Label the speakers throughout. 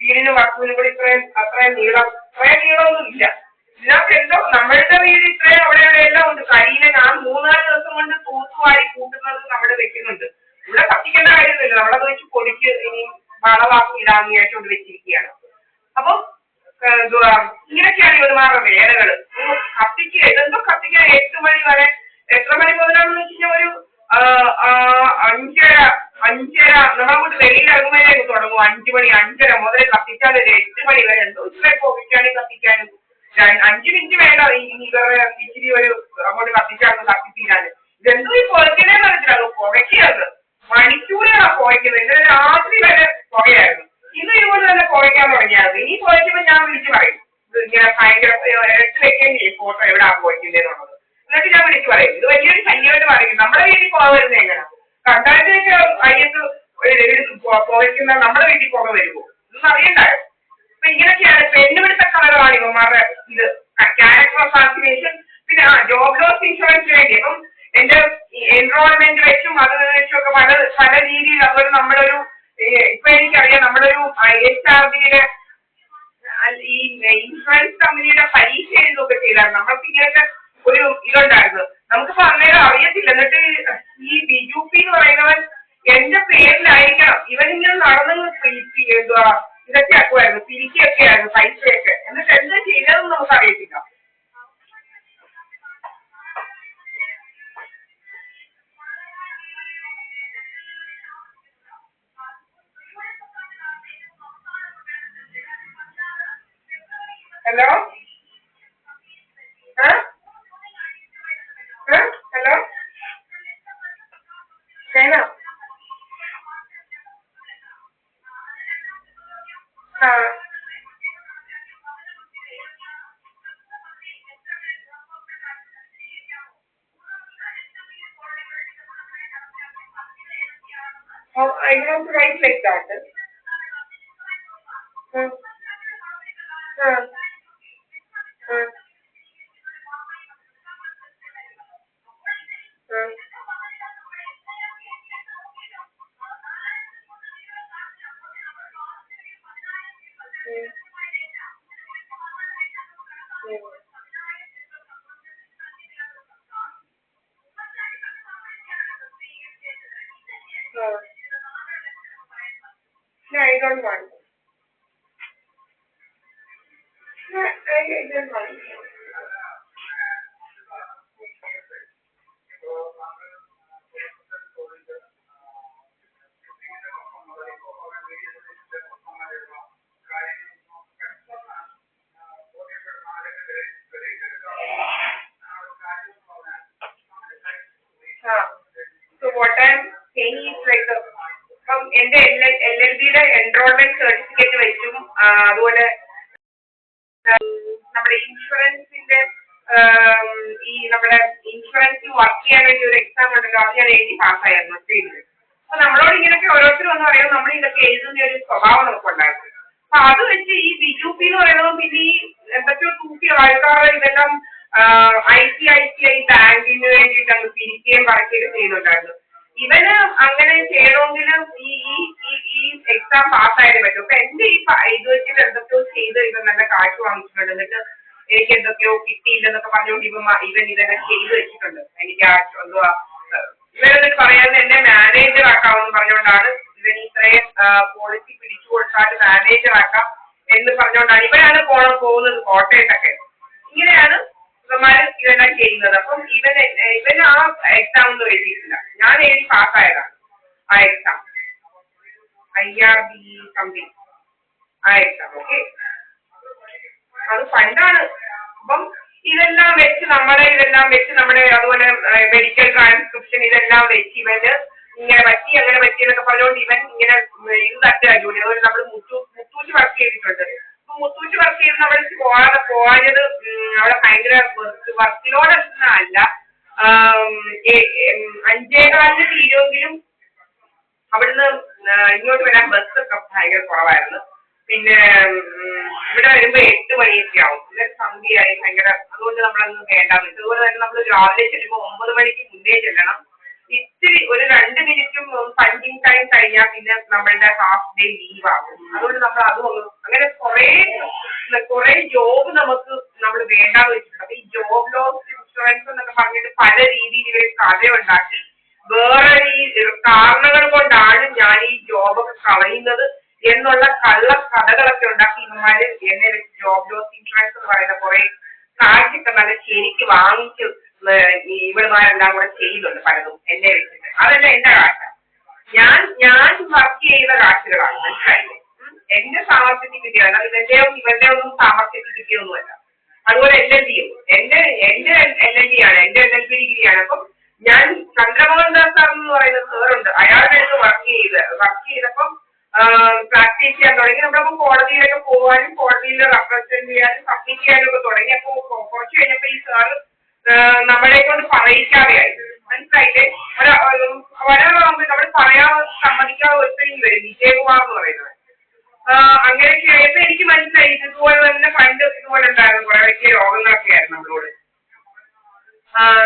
Speaker 1: വീടിനും വസ്തുവിനും കൂടി അത്രയും നീളമൊന്നും ഇല്ല. ഇതിനകത്ത് എന്തോ നമ്മളുടെ വീട് ഇത്രയും അവിടെ എല്ലാം ഉണ്ട്. കരിയില ഞാൻ 3-4 ദിവസം കൊണ്ട് തൂത്തുവാരി കൂട്ടുന്നത് നമ്മുടെ വെക്കുന്നുണ്ട്. ഇവിടെ കത്തിക്കേണ്ട കാര്യമൊന്നുമില്ല. നമ്മളത് വെച്ച് പൊടിക്ക് ഇനി വളമാക്കി ഇടാന്ന് വിചാരിച്ചുകൊണ്ട് വെച്ചിരിക്കുകയാണ്. അപ്പം എന്തുവാ ഇങ്ങനെയൊക്കെയാണ് ഇവന്മാരുടെ വേലകള്. എന്തോ കത്തിക്കാൻ 8 മണി വരെ. എത്ര മണി മുതലാണെന്ന് വെച്ച് കഴിഞ്ഞാൽ ഒരു 5:30 നമ്മളങ്ങോട്ട് വെളിയിൽ ഇറങ്ങുമ്പോഴേക്ക് തുടങ്ങും. 5 മണി 5:30 മുതൽ കത്തിക്കാൻ ഒരു 8 മണി വരെ. എന്തോ ഇത്രയും പുകയ്ക്കാനും കത്തിക്കാനും 5 മിനിറ്റ് വേണ്ട ഇവരുടെ ഇച്ചിരി ഒരു അങ്ങോട്ട് കത്തിത്തീരാന്. ഇതെന്തോ ഈ പുകയ്ക്കണേന്ന് മനസ്സിലാകും. പുകയ്ക്കത് മണിക്കൂറുകളാണ് പുകയ്ക്കുന്നത്. ഇന്നലെ രാത്രി വരെ പുകയായിരുന്നു. ഇന്ന് ഇതുപോലെ തന്നെ പുകയ്ക്കാൻ തുടങ്ങിയായിരുന്നു. ഇനി പുകയ്ക്കുമ്പോൾ ഞാൻ വിളിച്ച് പറയും ഇങ്ങനെ ഭയങ്കര എടുത്ത് വെക്കേണ്ടില്ലേ ഫോട്ടോ എവിടാ പുകയ്ക്കുന്നതെന്നുള്ളത്. എന്നിട്ട് ഞാൻ വിളിച്ച് പറയും. ഇത് വലിയൊരു ശല്യമായിട്ട് പറയും. നമ്മുടെ വീട്ടിൽ പുക വരുന്നത് എങ്ങനെയാ? കണ്ടാലത്തേക്ക് അയ്യത്ത് പുകയ്ക്കുന്ന നമ്മുടെ വീട്ടിൽ പുക വരുമോ? ഇതൊന്നും അറിയണ്ടായോ? അപ്പൊ ഇങ്ങനെയൊക്കെയാണ് പെണ്ണുപിടുത്ത കഥകളാണ് ഇവന്മാരുടെ ഇത്. ക്യാരക്ടർ അസാസിനേഷൻ, പിന്നെ ജോബ് ലോസ് ഇൻഷുറൻസിന് വേണ്ടി. അപ്പം എന്റെ എൻറോൾമെന്റ് വെച്ചും അത് വെച്ചും ഒക്കെ പല രീതിയിൽ. അതുപോലെ നമ്മളൊരു ഇപ്പൊ എനിക്കറിയാം നമ്മുടെ ഒരു HRDയുടെ ഈ ഇൻഷുറൻസ് കമ്പനിയുടെ പരീക്ഷ എഴുതുകയൊക്കെ ചെയ്തായിരുന്നു. നമ്മൾക്ക് ഇങ്ങനെയൊക്കെ ഒരു ഇതുണ്ടായിരുന്നു. നമുക്കിപ്പോ അന്നേരം അറിയത്തില്ല. എന്നിട്ട് ഈ ബിജുപി എന്ന് പറയുന്നവൻ എന്റെ പേരിലായിരിക്കണം. ഇവനിങ്ങനെ നടന്നു എന്തുവാ ഇതൊക്കെ ആക്കുമായിരുന്നു, പിരിക്കൊക്കെ ആയിരുന്നു പൈസയൊക്കെ. എന്നിട്ട് എന്താ ചെയ്തതെന്ന് നമുക്ക് അറിയത്തില്ല. ഹലോ ഹലോ സേന I want to write like that. No, I don't want. No, I don't want. So what I'm saying is like ഇപ്പം എന്റെ LLBയുടെ എൻറോൾമെന്റ് സർട്ടിഫിക്കറ്റ് വെച്ചും അതുപോലെ നമ്മുടെ ഇൻഷുറൻസിന്റെ ഈ നമ്മുടെ ഇൻഷുറൻസിൽ വർക്ക് ചെയ്യാൻ വേണ്ടി ഒരു എക്സാം ഉണ്ടല്ലോ, അത് ഞാൻ എഴുതി പാസ്സായിരുന്നു ചെയ്തത്. അപ്പൊ നമ്മളോട് ഇങ്ങനെയൊക്കെ ഓരോരുത്തരും വന്ന് പറയുമ്പോൾ നമ്മൾ ഇതൊക്കെ എഴുതുന്ന ഒരു സ്വഭാവം നമുക്കുണ്ടായിരുന്നു. അപ്പൊ അത് വെച്ച് ഈ ബിജുപി എന്ന് പറയുന്നത് പിന്നെ ഈ എന്തൊക്കെയോ തൂക്കിയ ആൾക്കാരുടെ ഇതെല്ലാം ICICI ബാങ്കിന് വേണ്ടിയിട്ട് അങ്ങ് പിരിക്കുകയും പറക്കുകയും ചെയ്യുന്നുണ്ടായിരുന്നു. ഇവന് അങ്ങനെ ചെയ്യണമെങ്കിലും ഈ എക്സാം പാസ്സായാലേ പറ്റും. അപ്പൊ എന്റെ ഇത് വെച്ചിട്ട് എന്തൊക്കെയോ ചെയ്ത് ഇവൻ നല്ല കാശ് വാങ്ങിച്ചിട്ടുണ്ട്. എന്നിട്ട് എനിക്ക് എന്തൊക്കെയോ കിട്ടിയില്ലെന്നൊക്കെ പറഞ്ഞുകൊണ്ട് ഇവൻ ഇതെല്ലാം ചെയ്ത് വെച്ചിട്ടുണ്ട്. എനിക്ക് എന്തുവാ ഇവരെന്നിട്ട് പറയാതെ എന്നെ മാനേജർ ആക്കാമെന്ന് പറഞ്ഞുകൊണ്ടാണ് ഇവൻ ഇത്രയും പോളിസി പിടിച്ചു കൊടുത്താൽ മാനേജർ ആക്കാം എന്ന് പറഞ്ഞുകൊണ്ടാണ് ഇവരാണ് പോകുന്നത് കോട്ടയത്തൊക്കെ. ഇങ്ങനെയാണ് ഇവന്മാര് ഇതെല്ലാം ചെയ്യുന്നത്. അപ്പം ഇവൻ ആ എക്സാം ഒന്നും എഴുതിയിട്ടില്ല. ഞാൻ എഴുതി പാസ്സായതാണ് ആ എക്സാം, IRB സംതിങ് ആ എക്സാം. ഓക്കെ, അത് പണ്ടാണ്. അപ്പം ഇതെല്ലാം വെച്ച് നമ്മുടെ അതുപോലെ മെഡിക്കൽ ട്രാൻസ്ക്രിപ്ഷൻ ഇതെല്ലാം വെച്ച് ഇവന് ഇങ്ങനെ പറ്റി അങ്ങനെ പറ്റി എന്നൊക്കെ പറഞ്ഞുകൊണ്ട് ഇവൻ ഇങ്ങനെ ഇത് തട്ടുക ജോലി. അതുപോലെ നമ്മൾ മുത്തൂറ്റ് വർക്ക് ചെയ്തിട്ടുണ്ട്. മുത്തൂറ്റ് വർക്ക് ചെയ്ത് നമ്മൾ പോകാഞ്ഞത് അവിടെ ഭയങ്കര വർക്കിലോടൊന്നും അല്ല. 5:15 തീരുമെങ്കിലും അവിടുന്ന് ഇങ്ങോട്ട് വരാൻ ബസ്സൊക്കെ ഭയങ്കര കുറവായിരുന്നു. പിന്നെ ഇവിടെ വരുമ്പോ 8 മണിയൊക്കെ ആവും. പിന്നെ സന്ധ്യയായി ഭയങ്കര. അതുകൊണ്ട് നമ്മളൊന്നും വേണ്ടാന്ന് വെച്ചു. അതുപോലെ തന്നെ നമ്മൾ രാവിലെ ചെല്ലുമ്പോൾ 9 മണിക്ക് മുന്നേ ചെല്ലണം. ഇത്തിരി ഒരു 2 മിനിറ്റും പഞ്ചിങ് ടൈം കഴിഞ്ഞാൽ പിന്നെ നമ്മളുടെ ഹാഫ് ഡേ ലീവ് ആകും. അതുകൊണ്ട് നമ്മൾ അതൊന്നും അങ്ങനെ കുറെ ജോബ് നമുക്ക് നമ്മൾ വേണ്ടാന്ന് വെച്ചിട്ടുണ്ട്. അപ്പൊ ഈ ജോബ് ലോസ് ഇൻഷുറൻസ് എന്നൊക്കെ പറഞ്ഞിട്ട് പല രീതിയിൽ ഇവർ കഥ ഉണ്ടാക്കി വേറെ ഈ കാരണങ്ങൾ കൊണ്ടാണ് ഞാൻ ഈ ജോബൊക്കെ കളയുന്നത് എന്നുള്ള കള്ള കഥകളൊക്കെ ഉണ്ടാക്കി ഇവന്മാര് എന്നെ വെച്ച് ജോബ് ലോസ് ഇൻഷുറൻസ് എന്ന് പറയുന്ന കുറെ കാശൊക്കെ നല്ല ശരിക്ക് വാങ്ങിച്ച് ഇവളുമാരെല്ലാം കൂടെ ചെയ്യുന്നുണ്ട് പലതും എന്നെ വെച്ചിട്ട്. അതെല്ലാം എന്റെ കാശ, ഞാൻ വർക്ക് ചെയ്യുന്ന കാശുകളാണ്, മനസ്സിലായില്ലേ? എന്റെ സാമർത്ഥ്യത്തിൽ കിട്ടിയതല്ല, ഇവന്റെ ഒന്നും സാമർത്ഥ്യത്തിൽ കിട്ടിയൊന്നുമല്ല. അതുപോലെ LLB എന്റെ LLB ആണ്, എന്റെ LLB ഡിഗ്രിയാണ്. അപ്പം ഞാൻ ചന്ദ്രമോഹൻ ദാസ് സാർ എന്ന് പറയുന്ന സാറുണ്ട്, അയാളുടെ അടുത്ത് വർക്ക് ചെയ്തപ്പം പ്രാക്ടീസ് ചെയ്യാൻ തുടങ്ങി. നമ്മളപ്പം കോടതിയിലൊക്കെ പോകാനും കോടതിയിൽ റെപ്രസെന്റ് ചെയ്യാനും സബ്മിറ്റ് ചെയ്യാനും ഒക്കെ തുടങ്ങി. അപ്പൊ കുറച്ച് കഴിഞ്ഞപ്പോ ഈ സാറ് നമ്മളെ കൊണ്ട് പറയിക്കാതെയായി, മനസ്സിലായില്ലേ? ഒരാളാകുമ്പോൾ നമ്മൾ പറയാൻ സമ്മതിക്കാതെ ഒരുത്തരും വരും, വിജയകുമാർ എന്ന് പറയുന്നത്. അങ്ങനെയൊക്കെ ആയപ്പോ എനിക്ക് മനസ്സിലായി ഇതുപോലെ തന്നെ പണ്ട് ഇതുപോലെ ഉണ്ടായിരുന്നു, കുറെ വലിയ രോഗങ്ങളൊക്കെ ആയിരുന്നു നമ്മളോട്.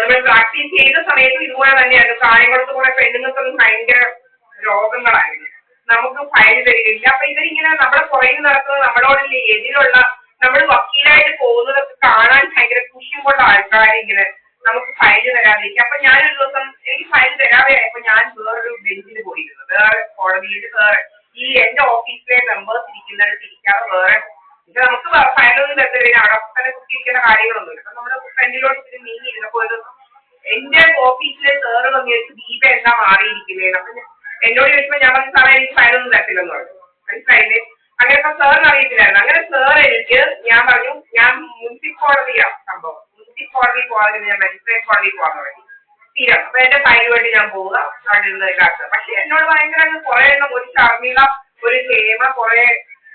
Speaker 1: നമ്മൾ പ്രാക്ടീസ് ചെയ്ത സമയത്തും ഇതുപോലെ തന്നെയായിരുന്നു. കാര്യങ്ങളൊക്കെ കൂടെ പെണ്ണുങ്ങൾക്കൊന്നും ഭയങ്കര രോഗങ്ങളായിരുന്നു, നമുക്ക് ഫയൽ തരികയില്ല. അപ്പൊ ഇവരിങ്ങനെ നമ്മളെ പുറകിൽ നടക്കുന്നത് നമ്മളോടുള്ള എതിരുള്ള നമ്മൾ വക്കീലായിട്ട് പോകുന്നതൊക്കെ കാണാൻ ഭയങ്കര കുശിമുള്ള ആൾക്കാരിങ്ങനെ നമുക്ക് ഫയൽ തരാതിരിക്കും. അപ്പൊ ഞാനൊരു ദിവസം എനിക്ക് ഫയൽ തരാതെ ആയപ്പോ ഞാൻ വേറൊരു ബെഞ്ചിൽ പോയിരുന്നു, വേറെ കോടതിയിൽ വേറെ ഈ എന്റെ ഓഫീസിലെ മെമ്പേഴ്സ് ഇരിക്കുന്നിടത്ത് ഇരിക്കാതെ വേറെ. ഇത് നമുക്ക് ഫയലൊന്നും തരത്തില്ല, അവിടെ തന്നെ കുത്തിയിരിക്കുന്ന കാര്യങ്ങളൊന്നുമില്ല. അപ്പൊ നമ്മുടെ ഫ്രണ്ടിലോട്ട് ഇതിന് നീങ്ങിയിരുന്നപ്പോ ഒരു എന്റെ ഓഫീസിലെ സാറ് വന്ന് ചോദിച്ചു ദീപ എന്താ മാറിയിരിക്കുന്നത്. അപ്പൊ എന്നോട് ചോദിച്ചപ്പോ ഞാൻ പറഞ്ഞ സാറേ എനിക്ക് ഫയലൊന്നും തരത്തില്ലെന്ന് പറഞ്ഞു, മനസ്സിലായില്ലേ? അങ്ങനെയൊക്കെ സാറിന് അറിയത്തില്ലായിരുന്നു. അങ്ങനെ സാർ എനിക്ക് ഞാൻ പറഞ്ഞു ഞാൻ മുനിസിപ്പൽ കോടതിയാണ് സംഭവം, മുനിസിപ്പൽ കോടതി പോകാതെ ഞാൻ മജിസ്ട്രേറ്റ് കോടതി പോകാൻ തുടങ്ങി സ്ഥിരം. അപ്പൊ എന്റെ ഫയലുമായിട്ട് ഞാൻ പോവുക, അവിടെ ഇരുന്ന് ഇതാക്കുക. പക്ഷെ എന്നോട് ഭയങ്കര കുറെ എണ്ണം, ഒരു ഷർമിള, ഒരു ഹേമ,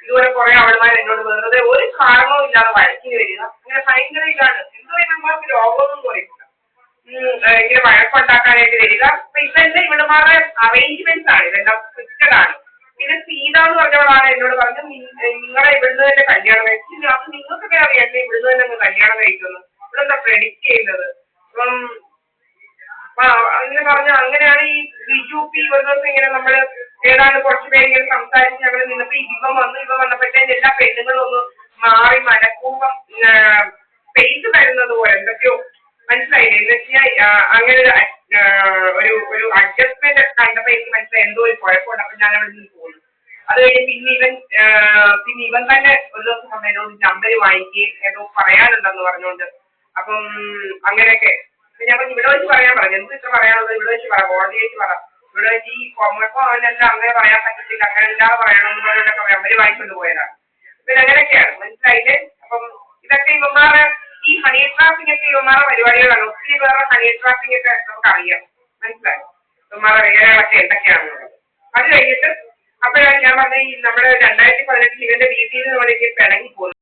Speaker 1: ഇതുപോലെ കുറെ അവളുമാർ എന്നോട് വെറുതെ ഒരു കാരണവും ഇല്ലാതെ വഴക്കിന് വരിക. അങ്ങനെ ഭയങ്കര ഇതാണ്, എന്തോ നമ്മൾക്ക് രോഗമൊന്നും കുറയില്ല, ഇങ്ങനെ വഴക്കുണ്ടാക്കാനായിട്ട് വരിക. അപ്പൊ ഇതെല്ലാം ഇവിടുമാരുടെ അറേഞ്ച്മെന്റ്സ് ആണ്, ഇതെല്ലാം സ്ക്രിപ്റ്റഡ് ആണ്. പിന്നെ സീത എന്ന് പറഞ്ഞവളാണ് എന്നോട് പറഞ്ഞു നിങ്ങളെ ഇവിടുന്ന് തന്നെ കല്യാണം കഴിച്ചു. അപ്പൊ നിങ്ങൾക്കൊക്കെ അറിയാം എന്നെ ഇവിടുന്ന് തന്നെ ഒന്ന് കല്യാണം കഴിക്കുന്നു, ഇവിടെന്താ പ്രെഡിക്റ്റ് ചെയ്യുന്നത്. അപ്പം അങ്ങനെ പറഞ്ഞ അങ്ങനെയാണ് ഈ ബിജു പി ഒരു ദിവസം ഇങ്ങനെ നമ്മള് ഏതാണ്ട് കുറച്ച് പേര് ഇങ്ങനെ സംസാരിച്ച് ഞങ്ങൾ നിന്നപ്പോ ഇവ വന്നപ്പോഴത്തേന് എല്ലാ പെണ്ണുങ്ങളും ഒന്ന് മാറി മനഃപൂർവ്വം സ്പേസ് തരുന്നത് പോലെ എന്തൊക്കെയോ, മനസ്സിലായില്ലേ? എന്ന് വെച്ചാൽ അങ്ങനെ ഒരു അഡ്ജസ്റ്റ്മെന്റ് ഒക്കെ കണ്ടപ്പോ എനിക്ക് മനസ്സിലായി എന്തോ ഒരു കുഴപ്പമുണ്ട്. അപ്പൊ ഞാൻ അവിടെ നിന്ന് പോകുന്നു. അത് കഴിഞ്ഞ് പിന്നെ ഇവൻ തന്നെ ഒരു ദിവസം വന്ന് ഏതോ നമ്പര് വാങ്ങിക്കുകയും ഏതോ പറയാനുണ്ടെന്ന് പറഞ്ഞുകൊണ്ട്, അപ്പം അങ്ങനെയൊക്കെ ഞാൻ പറഞ്ഞു ഇവിടെ വെച്ച് പറയാൻ പറഞ്ഞു. എന്ത് ഇത്ര പറയാനുള്ളത്, ഇവിടെ വെച്ച് പറ, കോടതി വെച്ച് പറ, ഇവിടെ വെച്ച് ഈ കൊമക്കോ അവനെല്ലാം അങ്ങനെ പറയാൻ പറ്റത്തില്ല, അങ്ങനെ അല്ലാതെ പറയണമെന്ന് പറഞ്ഞിട്ടൊക്കെ നമ്പര് വാങ്ങിക്കൊണ്ട് പോയതാണ്. പിന്നെ അങ്ങനെയൊക്കെയാണ്, മനസ്സിലായില്ലേ? അപ്പം ഇതൊക്കെ ഇവന്മാരെ ഈ ഹണി ട്രാപ്പിംഗ് ഒക്കെ ഇവന്മാരുടെ പരിപാടികളാണ്. ഒത്തിരി പേരുടെ ഹണി ട്രാപ്പിംഗ് ഒക്കെ നമുക്ക് അറിയാം, മനസ്സിലായി ഇവന്മാരുടെ വേലകളൊക്കെ എന്തൊക്കെയാണെന്നുള്ളത്. അത് കഴിഞ്ഞിട്ട് അപ്പോഴാണ് ഞാൻ പറഞ്ഞ ഈ നമ്മുടെ 2018 ഇവന്റെ വീട്ടിൽ നിന്ന് പിണങ്ങി പോകുന്നത്.